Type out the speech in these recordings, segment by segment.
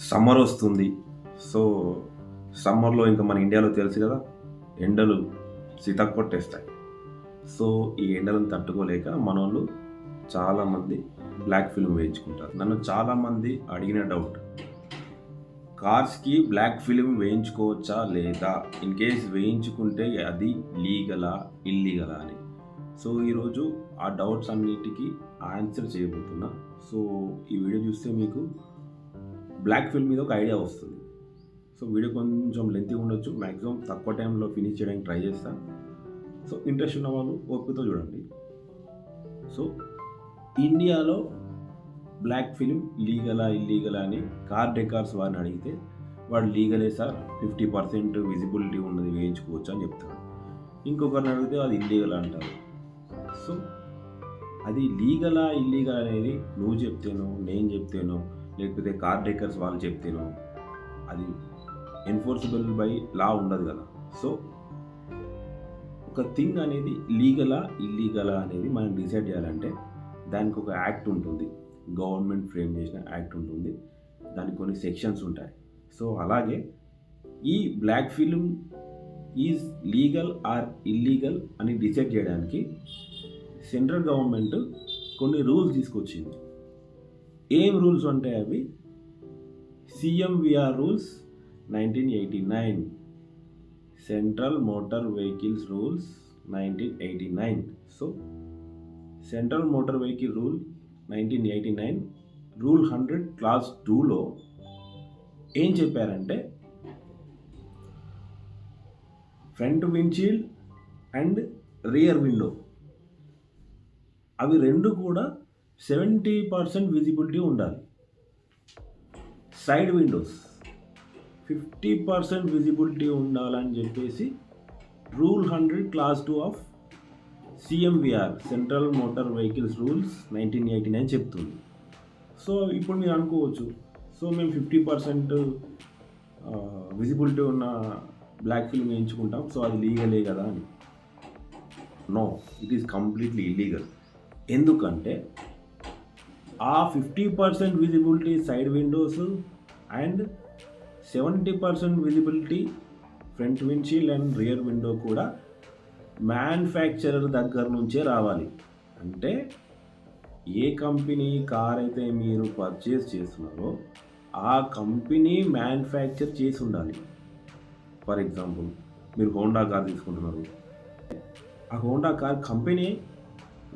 Summer వస్తుంది. So సమ్మర్లో ఇంకా మన ఇండియాలో తెలుసు కదా, ఎండలు కొట్టేస్తాయి. సో ఈ ఎండలను తట్టుకోలేక మనోళ్ళు చాలామంది బ్లాక్ ఫిల్మ్ వేయించుకుంటారు. నన్ను చాలామంది అడిగిన డౌట్, కార్స్కి బ్లాక్ ఫిల్మ్ వేయించుకోవచ్చా లేదా, ఇన్ కేస్ వేయించుకుంటే అది లీగలా ఇల్లీగలా అని. సో ఈరోజు ఆ డౌట్స్ అన్నిటికీ ఆన్సర్ చేయబోతున్నా. సో ఈ వీడియో చూస్తే మీకు బ్లాక్ ఫిల్మ్ మీద ఒక ఐడియా వస్తుంది. సో వీడియో కొంచెం లెంతీ ఉండొచ్చు, మ్యాక్సిమం తక్కువ టైంలో ఫినిష్ చేయడానికి ట్రై చేస్తాను. సో ఇంట్రెస్ట్ ఉన్న వాళ్ళు ఓపికతో చూడండి. సో ఇండియాలో బ్లాక్ ఫిల్మ్ లీగలా ఇల్లీగలా అని కార్ డెకార్స్ వారిని అడిగితే వాడు లీగలే సార్, 50% విజిబిలిటీ ఉన్నది, వేయించుకోవచ్చు అని చెప్తాడు. ఇంకొకరిని అడిగితే అది ఇల్లీగల్ అంటారు. సో అది లీగలా ఇల్లీగల్ అనేది నువ్వు చెప్తేనో, నేను చెప్తేనో, లేకపోతే కార్ డెకర్స్ వాళ్ళు చెప్తేనో అది ఎన్ఫోర్సబుల్ బై లా ఉండదు కదా. సో ఒక థింగ్ అనేది లీగలా ఇల్లీగలా అనేది మనం డిసైడ్ చేయాలంటే దానికి ఒక యాక్ట్ ఉంటుంది, గవర్నమెంట్ ఫ్రేమ్ చేసిన యాక్ట్ ఉంటుంది, దానికి కొన్ని సెక్షన్స్ ఉంటాయి. సో అలాగే ఈ black film is legal or illegal అని డిసైడ్ చేయడానికి సెంట్రల్ గవర్నమెంట్ కొన్ని రూల్స్ తీసుకొచ్చింది. ఏం రూల్స్ అంటే అవి C M V R rules 1989, central motor vehicles rules 1989. So central motor vehicle rule 1989 rule 100 class 2లో ఏం చెప్పారంటే front windshield and rear window అవి రెండు కూడా 70% విజిబిలిటీ ఉండాలి. సైడ్ విండోస్ 50% విజిబిలిటీ ఉండాలని చెప్పేసి rule 100 clause 2 of CMVR central motor vehicles rules 1989 చెప్తుంది. సో ఇప్పుడు మీరు అనుకోవచ్చు, సో మేము 50% విజిబిలిటీ ఉన్న బ్లాక్ ఫిల్మ్ వేయించుకుంటాం, సో అది లీగలే కదా అని. No, it is completely illegal. ఎందుకంటే ఆ 50% visibility side windows and 70% visibility front windshield and rear window కూడా మ్యానుఫ్యాక్చరర్ దగ్గర నుంచే రావాలి. అంటే ఏ కంపెనీ కార్ అయితే మీరు పర్చేస్ చేస్తున్నారో ఆ కంపెనీ మ్యానుఫ్యాక్చర్ చేసి ఉండాలి. ఫర్ ఎగ్జాంపుల్ మీరు హోండా కార్ తీసుకుంటున్నారు, ఆ Honda car company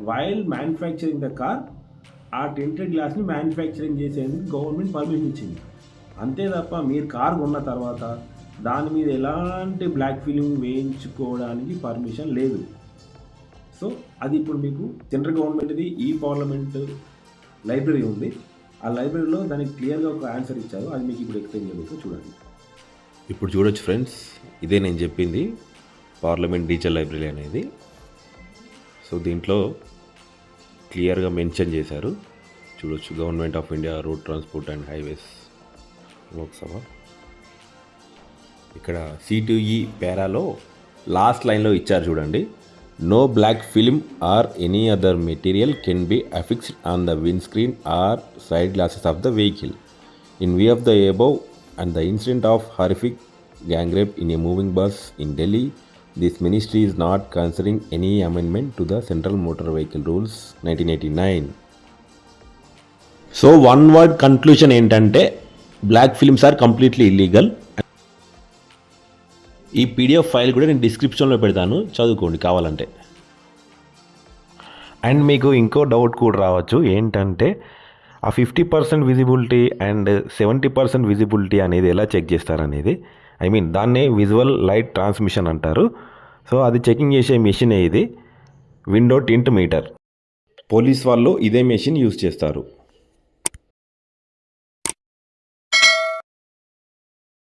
while manufacturing the car ఆ టెంటెడ్ గ్లాస్ని మ్యానుఫ్యాక్చరింగ్ చేసేందుకు గవర్నమెంట్ పర్మిషన్ ఇచ్చింది. అంతే తప్ప మీరు కార్ కొన్న తర్వాత దాని మీద ఎలాంటి బ్లాక్ ఫిల్మ్ వేయించుకోవడానికి పర్మిషన్ లేదు. సో అది ఇప్పుడు మీకు సెంట్రల్ గవర్నమెంట్ది ఈ పార్లమెంట్ లైబ్రరీ ఉంది, ఆ లైబ్రరీలో దానికి క్లియర్గా ఒక ఆన్సర్ ఇచ్చారు. అది మీకు ఇప్పుడు ఎక్స్ప్లెయిన్ చేయబోతు చూడండి. ఇప్పుడు చూడొచ్చు ఫ్రెండ్స్, ఇదే నేను చెప్పింది పార్లమెంట్ డిజిటల్ లైబ్రరీ అనేది. సో దీంట్లో క్లియర్గా మెన్షన్ చేశారు, చూడొచ్చు. Government of India road transport and highways Lok Sabha. ఇక్కడ C2E పేరాలో లాస్ట్ లైన్లో ఇచ్చారు చూడండి. No black film or any other material can be affixed on the windscreen or side glasses of the vehicle in view of the above and the incident of horrific gang rape in a moving bus in Delhi, this ministry is not considering any amendment to the Central Motor Vehicle Rules 1989. So one word conclusion ఏంటంటే black films are completely illegal. ఈ PDF file కూడా నేను డిస్క్రిప్షన్లో పెడతాను, చదువుకోండి కావాలంటే. And మీకు ఇంకో డౌట్ కూడా రావచ్చు, ఏంటంటే ఆ 50% విజిబిలిటీ అండ్ 70% విజిబిలిటీ అనేది ఎలా చెక్ చేస్తారనేది. దాన్నే విజువల్ లైట్ ట్రాన్స్మిషన్ అంటారు. సో అది చెకింగ్ చేసే మెషిన్ ఇది, విండో టింట్ మీటర్. పోలీస్ వాళ్ళు ఇదే మెషిన్ యూజ్ చేస్తారు.